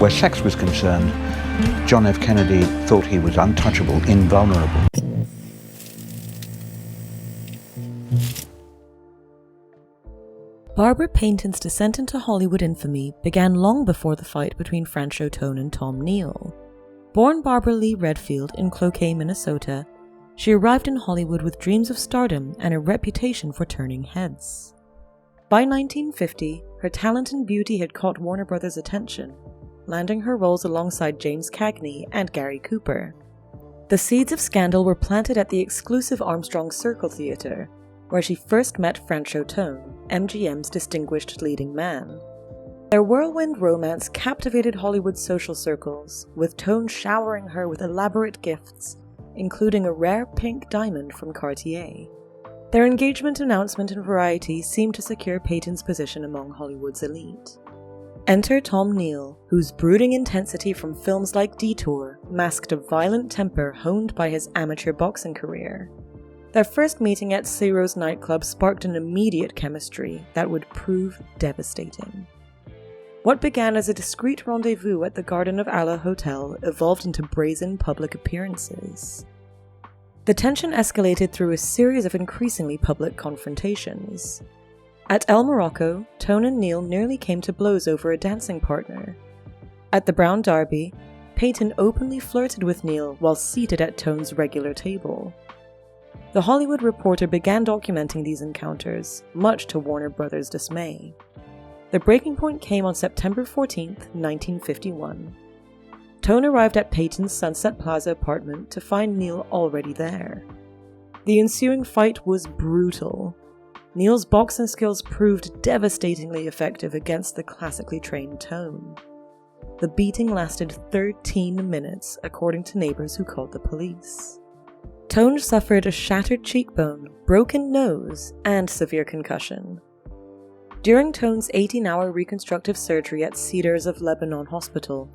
Where sex was concerned, John F. Kennedy thought he was untouchable, invulnerable. Barbara Payton's descent into Hollywood infamy began long before the fight between Franchot Tone and Tom Neal. Born Barbara Lee Redfield in Cloquet, Minnesota, she arrived in Hollywood with dreams of stardom and a reputation for turning heads. By 1950, her talent and beauty had caught Warner Brothers' attention, landing her roles alongside James Cagney and Gary Cooper. The seeds of scandal were planted at the exclusive Armstrong Circle Theatre, where she first met Franchot Tone, MGM's distinguished leading man. Their whirlwind romance captivated Hollywood's social circles, with Tone showering her with elaborate gifts, including a rare pink diamond from Cartier. Their engagement announcement in Variety seemed to secure Payton's position among Hollywood's elite. Enter Tom Neal, whose brooding intensity from films like Detour masked a violent temper honed by his amateur boxing career. Their first meeting at Ciro's nightclub sparked an immediate chemistry that would prove devastating. What began as a discreet rendezvous at the Garden of Allah Hotel evolved into brazen public appearances. The tension escalated through a series of increasingly public confrontations. At El Morocco, Tone and Neal nearly came to blows over a dancing partner. At the Brown Derby, Payton openly flirted with Neal while seated at Tone's regular table. The Hollywood Reporter began documenting these encounters, much to Warner Brothers' dismay. The breaking point came on September 14, 1951. Tone arrived at Payton's Sunset Plaza apartment to find Neal already there. The ensuing fight was brutal. Neal's boxing skills proved devastatingly effective against the classically trained Tone. The beating lasted 13 minutes, according to neighbors who called the police. Tone suffered a shattered cheekbone, broken nose, and severe concussion. During Tone's 18-hour reconstructive surgery at Cedars of Lebanon Hospital,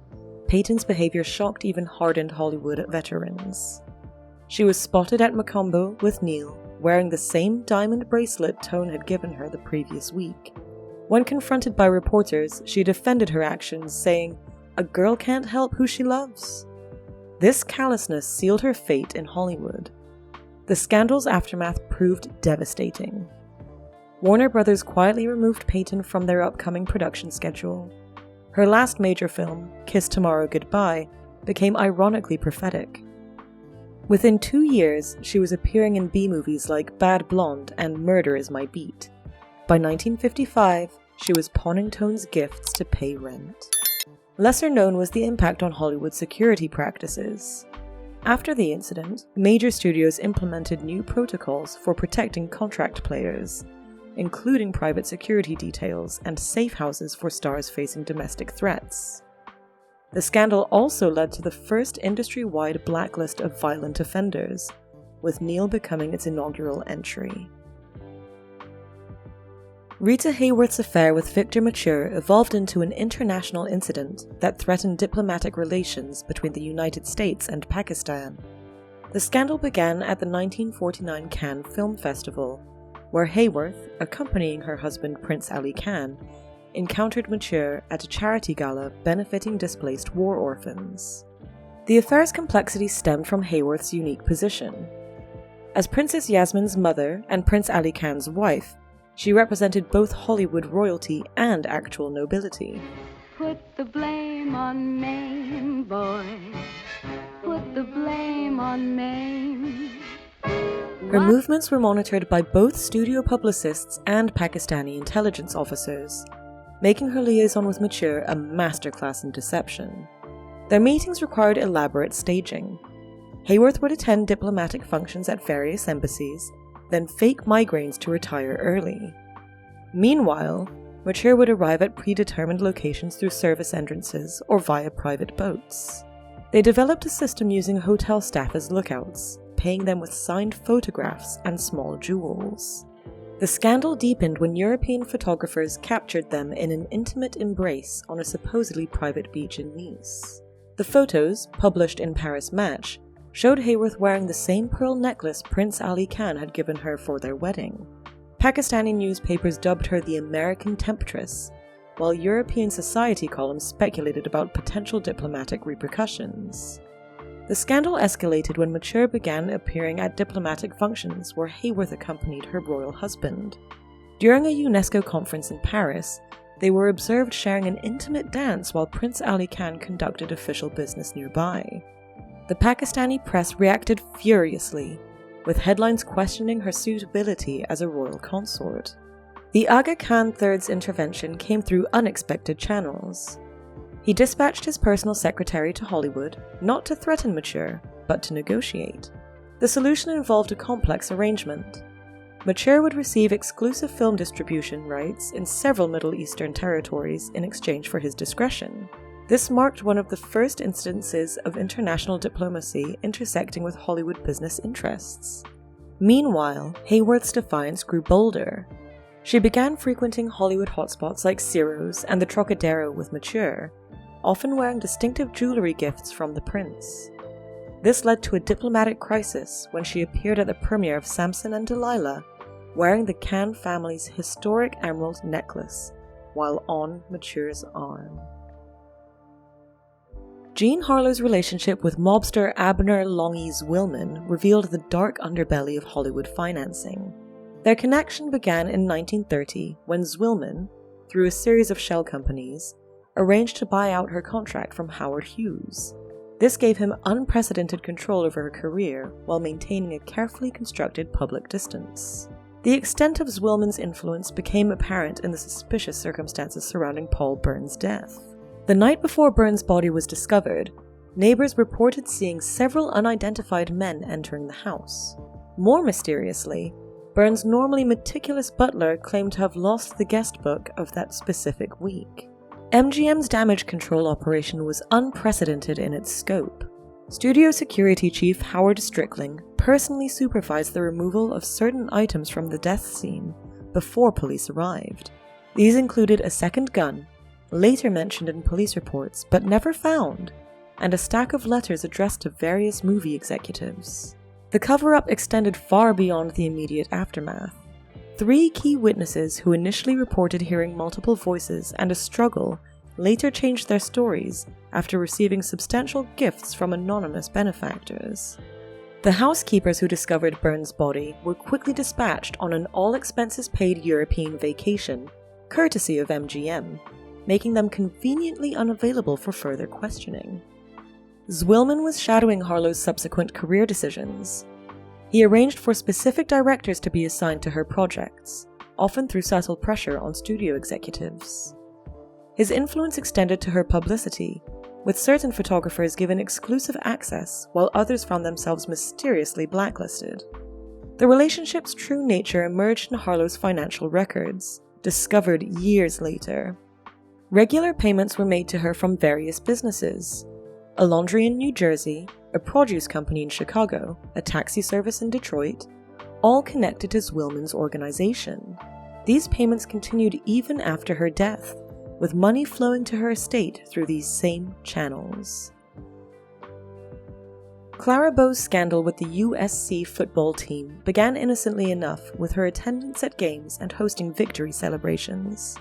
Payton's behavior shocked even hardened Hollywood veterans. She was spotted at Macombo with Neal, wearing the same diamond bracelet Tone had given her the previous week. When confronted by reporters, she defended her actions, saying, "A girl can't help who she loves." This callousness sealed her fate in Hollywood. The scandal's aftermath proved devastating. Warner Brothers quietly removed Payton from their upcoming production schedule. Her last major film, Kiss Tomorrow Goodbye, became ironically prophetic. Within 2 years, she was appearing in B-movies like Bad Blonde and Murder Is My Beat. By 1955, she was pawning Tone's gifts to pay rent. Lesser known was the impact on Hollywood's security practices. After the incident, major studios implemented new protocols for protecting contract players, including private security details and safe houses for stars facing domestic threats. The scandal also led to the first industry-wide blacklist of violent offenders, with Neal becoming its inaugural entry. Rita Hayworth's affair with Victor Mature evolved into an international incident that threatened diplomatic relations between the United States and Pakistan. The scandal began at the 1949 Cannes Film Festival, where Hayworth, accompanying her husband Prince Ali Khan, encountered Mature at a charity gala benefiting displaced war orphans. The affair's complexity stemmed from Hayworth's unique position. As Princess Yasmin's mother and Prince Ali Khan's wife, she represented both Hollywood royalty and actual nobility. Put the blame on Maine, boy. Put the blame on Maine. Her movements were monitored by both studio publicists and Pakistani intelligence officers, making her liaison with Mature a masterclass in deception. Their meetings required elaborate staging. Hayworth would attend diplomatic functions at various embassies, then fake migraines to retire early. Meanwhile, Mature would arrive at predetermined locations through service entrances or via private boats. They developed a system using hotel staff as lookouts, paying them with signed photographs and small jewels. The scandal deepened when European photographers captured them in an intimate embrace on a supposedly private beach in Nice. The photos, published in Paris Match, showed Hayworth wearing the same pearl necklace Prince Ali Khan had given her for their wedding. Pakistani newspapers dubbed her the American Temptress, while European Society columns speculated about potential diplomatic repercussions. The scandal escalated when Mature began appearing at diplomatic functions where Hayworth accompanied her royal husband. During a UNESCO conference in Paris, they were observed sharing an intimate dance while Prince Ali Khan conducted official business nearby. The Pakistani press reacted furiously, with headlines questioning her suitability as a royal consort. The Aga Khan III's intervention came through unexpected channels. He dispatched his personal secretary to Hollywood, not to threaten Mature, but to negotiate. The solution involved a complex arrangement. Mature would receive exclusive film distribution rights in several Middle Eastern territories in exchange for his discretion. This marked one of the first instances of international diplomacy intersecting with Hollywood business interests. Meanwhile, Hayworth's defiance grew bolder. She began frequenting Hollywood hotspots like Ciro's and the Trocadero with Mature, often wearing distinctive jewelry gifts from the prince. This led to a diplomatic crisis when she appeared at the premiere of Samson and Delilah, wearing the Khan family's historic emerald necklace while on Mature's arm. Jean Harlow's relationship with mobster Abner Longy Zwilman revealed the dark underbelly of Hollywood financing. Their connection began in 1930 when Zwilman, through a series of shell companies, arranged to buy out her contract from Howard Hughes. This gave him unprecedented control over her career while maintaining a carefully constructed public distance. The extent of Zwilman's influence became apparent in the suspicious circumstances surrounding Paul Byrne's death. The night before Byrne's body was discovered, neighbors reported seeing several unidentified men entering the house. More mysteriously, Byrne's normally meticulous butler claimed to have lost the guest book of that specific week. MGM's damage control operation was unprecedented in its scope. Studio security chief Howard Strickling personally supervised the removal of certain items from the death scene before police arrived. These included a second gun, later mentioned in police reports but never found, and a stack of letters addressed to various movie executives. The cover-up extended far beyond the immediate aftermath. 3 key witnesses who initially reported hearing multiple voices and a struggle later changed their stories after receiving substantial gifts from anonymous benefactors. The housekeepers who discovered Byrne's body were quickly dispatched on an all-expenses-paid European vacation, courtesy of MGM, making them conveniently unavailable for further questioning. Zwilman was shadowing Harlow's subsequent career decisions. He arranged for specific directors to be assigned to her projects, often through subtle pressure on studio executives. His influence extended to her publicity, with certain photographers given exclusive access while others found themselves mysteriously blacklisted. The relationship's true nature emerged in Harlow's financial records, discovered years later. Regular payments were made to her from various businesses: a laundry in New Jersey, a produce company in Chicago, a taxi service in Detroit, all connected to Zwilman's organization. These payments continued even after her death, with money flowing to her estate through these same channels. Clara Bose's scandal with the USC football team began innocently enough with her attendance at games and hosting victory celebrations.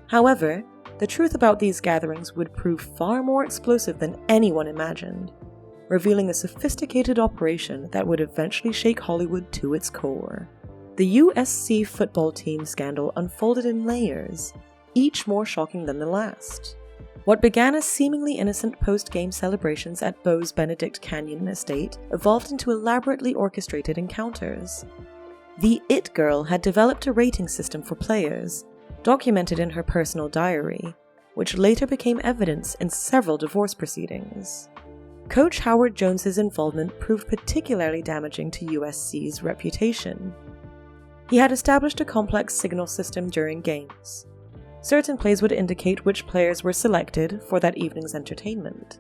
However, the truth about these gatherings would prove far more explosive than anyone imagined, revealing a sophisticated operation that would eventually shake Hollywood to its core. The USC football team scandal unfolded in layers, each more shocking than the last. What began as seemingly innocent post-game celebrations at Bo's Benedict Canyon estate evolved into elaborately orchestrated encounters. The It Girl had developed a rating system for players, documented in her personal diary, which later became evidence in several divorce proceedings. Coach Howard Jones's involvement proved particularly damaging to USC's reputation. He had established a complex signal system during games. Certain plays would indicate which players were selected for that evening's entertainment.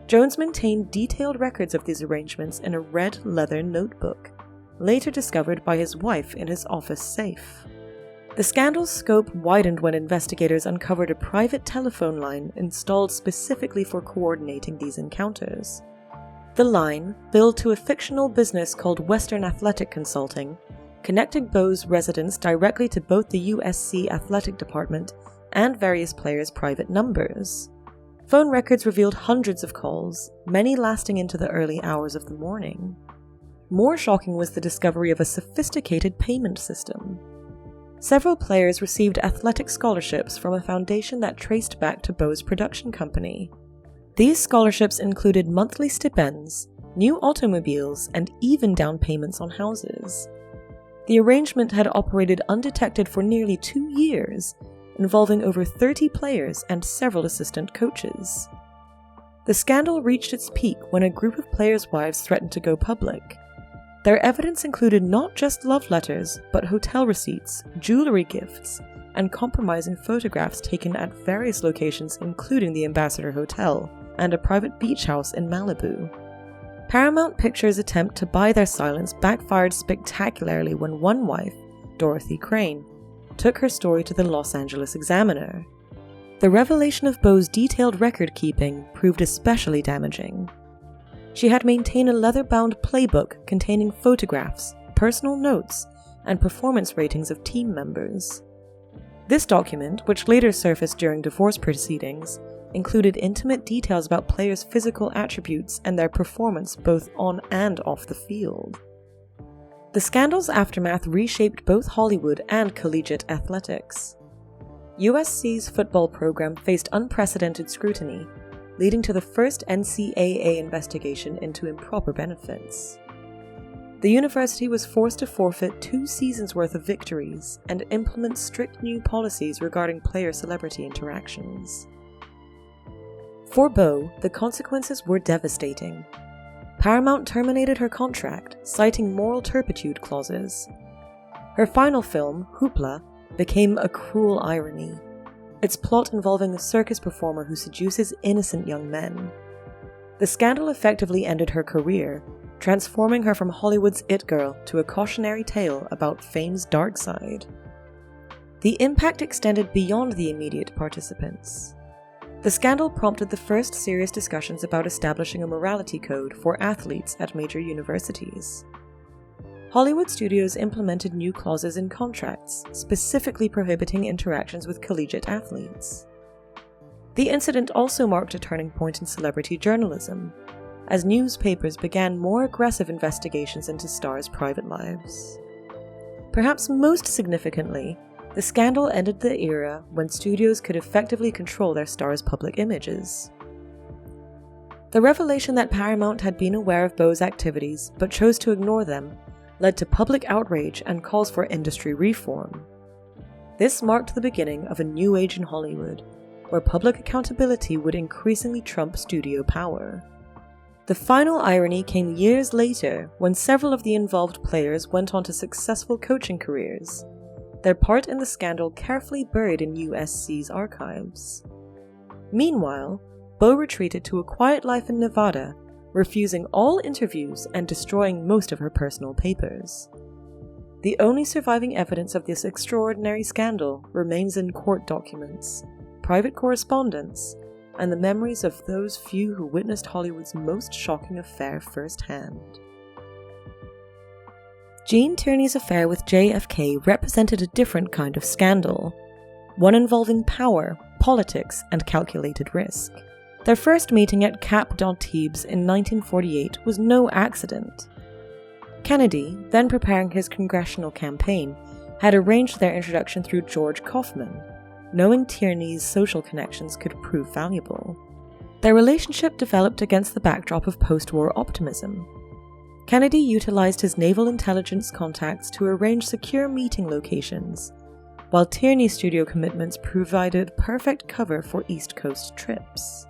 Jones maintained detailed records of these arrangements in a red leather notebook, later discovered by his wife in his office safe. The scandal's scope widened when investigators uncovered a private telephone line installed specifically for coordinating these encounters. The line, billed to a fictional business called Western Athletic Consulting, connected Bo's residence directly to both the USC athletic department and various players' private numbers. Phone records revealed hundreds of calls, many lasting into the early hours of the morning. More shocking was the discovery of a sophisticated payment system. Several players received athletic scholarships from a foundation that traced back to Bose's production company. These scholarships included monthly stipends, new automobiles, and even down payments on houses. The arrangement had operated undetected for nearly 2 years, involving over 30 players and several assistant coaches. The scandal reached its peak when a group of players' wives threatened to go public. Their evidence included not just love letters, but hotel receipts, jewelry gifts, and compromising photographs taken at various locations including the Ambassador Hotel and a private beach house in Malibu. Paramount Pictures' attempt to buy their silence backfired spectacularly when one wife, Dorothy Crane, took her story to the Los Angeles Examiner. The revelation of Bose's detailed record-keeping proved especially damaging. She had maintained a leather-bound playbook containing photographs, personal notes, and performance ratings of team members. This document, which later surfaced during divorce proceedings, included intimate details about players' physical attributes and their performance both on and off the field. The scandal's aftermath reshaped both Hollywood and collegiate athletics. USC's football program faced unprecedented scrutiny, leading to the first NCAA investigation into improper benefits. The university was forced to forfeit 2 seasons' worth of victories and implement strict new policies regarding player-celebrity interactions. For Bo, the consequences were devastating. Paramount terminated her contract, citing moral turpitude clauses. Her final film, Hoopla, became a cruel irony, its plot involving a circus performer who seduces innocent young men. The scandal effectively ended her career, transforming her from Hollywood's it girl to a cautionary tale about fame's dark side. The impact extended beyond the immediate participants. The scandal prompted the first serious discussions about establishing a morality code for athletes at major universities. Hollywood studios implemented new clauses in contracts, specifically prohibiting interactions with collegiate athletes. The incident also marked a turning point in celebrity journalism, as newspapers began more aggressive investigations into stars' private lives. Perhaps most significantly, the scandal ended the era when studios could effectively control their stars' public images. The revelation that Paramount had been aware of Bose's activities but chose to ignore them led to public outrage and calls for industry reform. This marked the beginning of a new age in Hollywood, where public accountability would increasingly trump studio power. The final irony came years later when several of the involved players went on to successful coaching careers, their part in the scandal carefully buried in USC's archives. Meanwhile, Bo retreated to a quiet life in Nevada, refusing all interviews and destroying most of her personal papers. The only surviving evidence of this extraordinary scandal remains in court documents, private correspondence, and the memories of those few who witnessed Hollywood's most shocking affair firsthand. Gene Tierney's affair with JFK represented a different kind of scandal, one involving power, politics, and calculated risk. Their first meeting at Cap d'Antibes in 1948 was no accident. Kennedy, then preparing his congressional campaign, had arranged their introduction through George Kaufman, knowing Tierney's social connections could prove valuable. Their relationship developed against the backdrop of post-war optimism. Kennedy utilized his naval intelligence contacts to arrange secure meeting locations, while Tierney's studio commitments provided perfect cover for East Coast trips.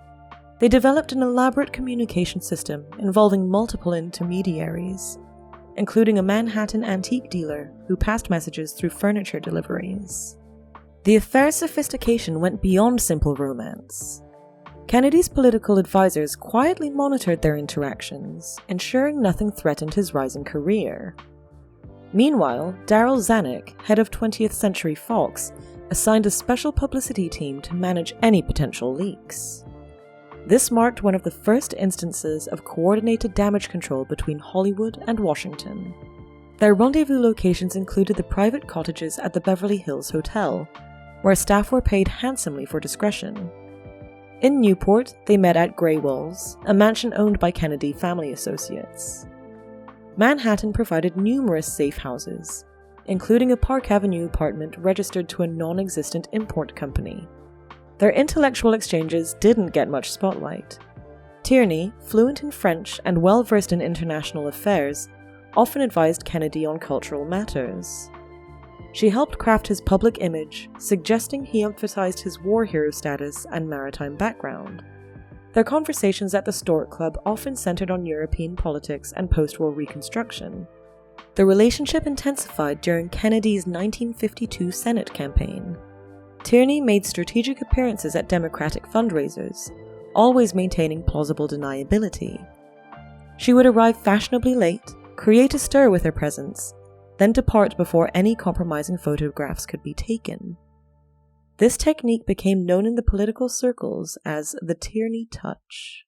They developed an elaborate communication system involving multiple intermediaries, including a Manhattan antique dealer who passed messages through furniture deliveries. The affair's sophistication went beyond simple romance. Kennedy's political advisors quietly monitored their interactions, ensuring nothing threatened his rising career. Meanwhile, Darryl Zanuck, head of 20th Century Fox, assigned a special publicity team to manage any potential leaks. This marked one of the first instances of coordinated damage control between Hollywood and Washington. Their rendezvous locations included the private cottages at the Beverly Hills Hotel, where staff were paid handsomely for discretion. In Newport, they met at Grey Walls, a mansion owned by Kennedy family associates. Manhattan provided numerous safe houses, including a Park Avenue apartment registered to a non-existent import company. Their intellectual exchanges didn't get much spotlight. Tierney, fluent in French and well-versed in international affairs, often advised Kennedy on cultural matters. She helped craft his public image, suggesting he emphasized his war hero status and maritime background. Their conversations at the Stork Club often centered on European politics and post-war Reconstruction. The relationship intensified during Kennedy's 1952 Senate campaign. Tierney made strategic appearances at Democratic fundraisers, always maintaining plausible deniability. She would arrive fashionably late, create a stir with her presence, then depart before any compromising photographs could be taken. This technique became known in the political circles as the Tierney touch.